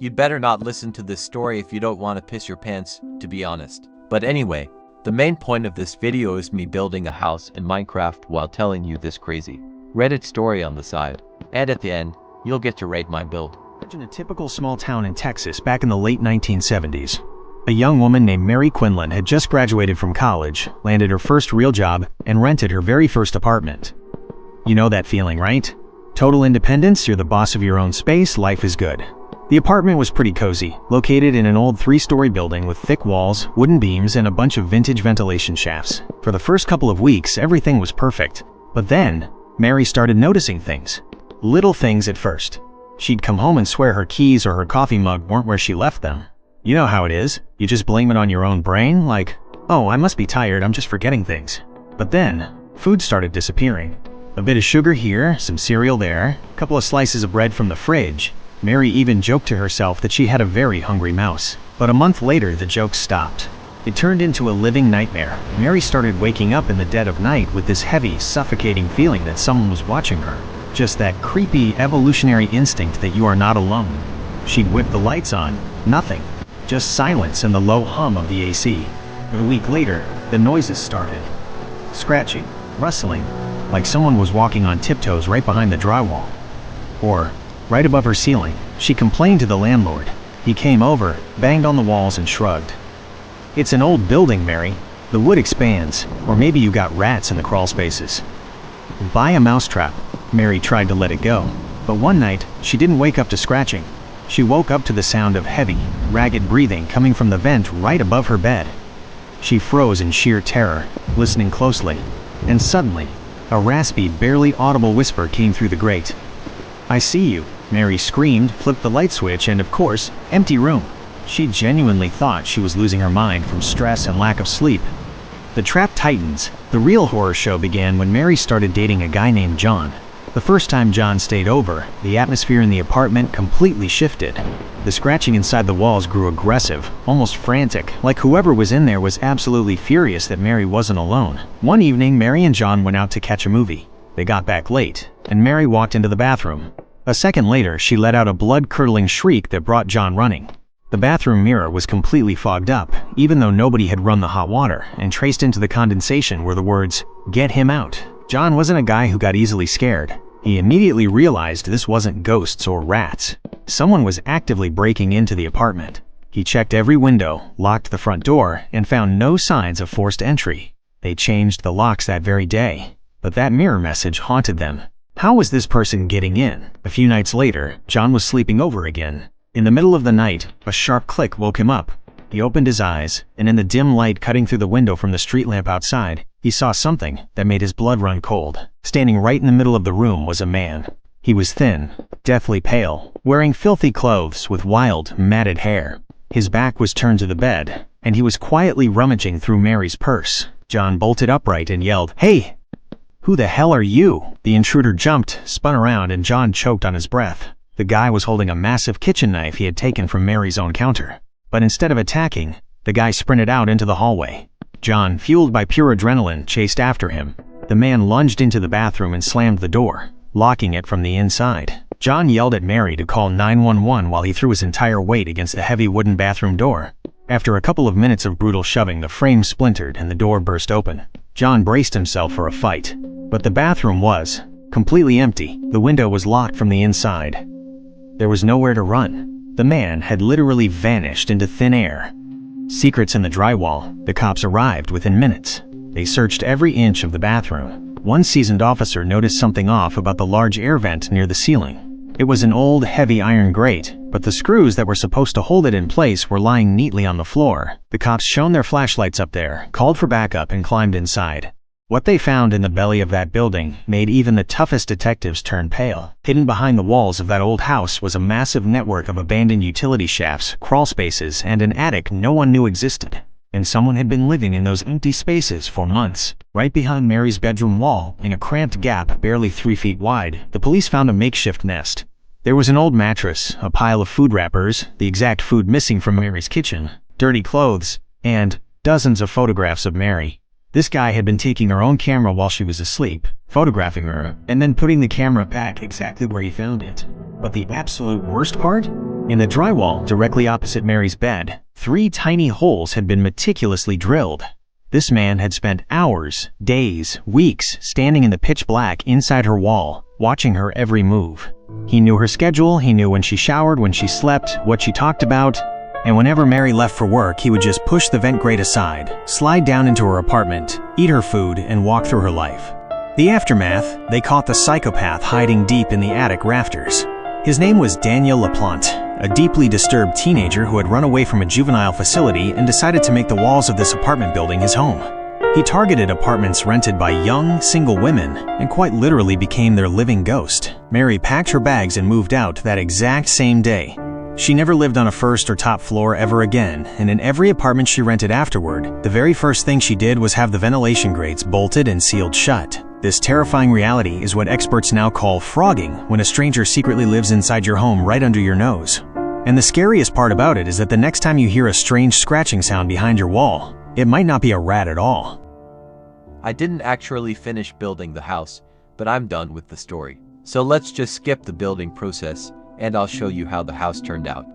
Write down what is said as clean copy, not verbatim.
You'd better not listen to this story if you don't want to piss your pants, to be honest. But anyway, the main point of this video is me building a house in Minecraft while telling you this crazy Reddit story on the side. And at the end, you'll get to rate my build. Imagine a typical small town in Texas back in the late 1970s. A young woman named Mary Quinlan had just graduated from college, landed her first real job, and rented her very first apartment. You know that feeling, right? Total independence, you're the boss of your own space, life is good. The apartment was pretty cozy, located in an old 3-story building with thick walls, wooden beams, and a bunch of vintage ventilation shafts. For the first couple of weeks, everything was perfect. But then, Mary started noticing things. Little things at first. She'd come home and swear her keys or her coffee mug weren't where she left them. You know how it is. You just blame it on your own brain, like, oh, I must be tired, I'm just forgetting things. But then, food started disappearing. A bit of sugar here, some cereal there, a couple of slices of bread from the fridge. Mary even joked to herself that she had a very hungry mouse. But a month later, the jokes stopped. It turned into a living nightmare. Mary started waking up in the dead of night with this heavy, suffocating feeling that someone was watching her. Just that creepy, evolutionary instinct that you are not alone. She'd whip the lights on. Nothing. Just silence and the low hum of the AC. A week later, the noises started. Scratching, rustling, like someone was walking on tiptoes right behind the drywall. Or, right above her ceiling. She complained to the landlord. He came over, banged on the walls, and shrugged. It's an old building, Mary. The wood expands, or maybe you got rats in the crawl spaces. Buy a mousetrap. Mary tried to let it go. But one night, she didn't wake up to scratching. She woke up to the sound of heavy, ragged breathing coming from the vent right above her bed. She froze in sheer terror, listening closely. And suddenly, a raspy, barely audible whisper came through the grate. "I see you," Mary screamed, flipped the light switch, and of course, empty room. She genuinely thought she was losing her mind from stress and lack of sleep. The trap tightens. The real horror show began when Mary started dating a guy named John. The first time John stayed over, the atmosphere in the apartment completely shifted. The scratching inside the walls grew aggressive, almost frantic, like whoever was in there was absolutely furious that Mary wasn't alone. One evening, Mary and John went out to catch a movie. They got back late, and Mary walked into the bathroom. A second later, she let out a blood-curdling shriek that brought John running. The bathroom mirror was completely fogged up, even though nobody had run the hot water, and traced into the condensation were the words, "Get him out." John wasn't a guy who got easily scared. He immediately realized this wasn't ghosts or rats. Someone was actively breaking into the apartment. He checked every window, locked the front door, and found no signs of forced entry. They changed the locks that very day. But that mirror message haunted them. How was this person getting in? A few nights later, John was sleeping over again. In the middle of the night, a sharp click woke him up. He opened his eyes, and in the dim light cutting through the window from the street lamp outside, he saw something that made his blood run cold. Standing right in the middle of the room was a man. He was thin, deathly pale, wearing filthy clothes with wild, matted hair. His back was turned to the bed, and he was quietly rummaging through Mary's purse. John bolted upright and yelled, "Hey! Who the hell are you?" The intruder jumped, spun around, and John choked on his breath. The guy was holding a massive kitchen knife he had taken from Mary's own counter. But instead of attacking, the guy sprinted out into the hallway. John, fueled by pure adrenaline, chased after him. The man lunged into the bathroom and slammed the door, locking it from the inside. John yelled at Mary to call 911 while he threw his entire weight against the heavy wooden bathroom door. After a couple of minutes of brutal shoving, the frame splintered and the door burst open. John braced himself for a fight. But the bathroom was completely empty. The window was locked from the inside. There was nowhere to run. The man had literally vanished into thin air. Secrets in the drywall. The cops arrived within minutes. They searched every inch of the bathroom. One seasoned officer noticed something off about the large air vent near the ceiling. It was an old, heavy iron grate, but the screws that were supposed to hold it in place were lying neatly on the floor. The cops shone their flashlights up there, called for backup, and climbed inside. What they found in the belly of that building made even the toughest detectives turn pale. Hidden behind the walls of that old house was a massive network of abandoned utility shafts, crawl spaces, and an attic no one knew existed. And someone had been living in those empty spaces for months. Right behind Mary's bedroom wall, in a cramped gap barely 3 feet wide, the police found a makeshift nest. There was an old mattress, a pile of food wrappers, the exact food missing from Mary's kitchen, dirty clothes, and dozens of photographs of Mary. This guy had been taking her own camera while she was asleep, photographing her, and then putting the camera back exactly where he found it. But the absolute worst part? In the drywall directly opposite Mary's bed, 3 tiny holes had been meticulously drilled. This man had spent hours, days, weeks standing in the pitch black inside her wall, watching her every move. He knew her schedule, he knew when she showered, when she slept, what she talked about, and whenever Mary left for work, he would just push the vent grate aside, slide down into her apartment, eat her food, and walk through her life. The aftermath, they caught the psychopath hiding deep in the attic rafters. His name was Daniel LaPlante, a deeply disturbed teenager who had run away from a juvenile facility and decided to make the walls of this apartment building his home. He targeted apartments rented by young, single women and quite literally became their living ghost. Mary packed her bags and moved out that exact same day. She never lived on a first or top floor ever again, and in every apartment she rented afterward, the very first thing she did was have the ventilation grates bolted and sealed shut. This terrifying reality is what experts now call frogging, when a stranger secretly lives inside your home right under your nose. And the scariest part about it is that the next time you hear a strange scratching sound behind your wall, it might not be a rat at all. I didn't actually finish building the house, but I'm done with the story. So let's just skip the building process, and I'll show you how the house turned out.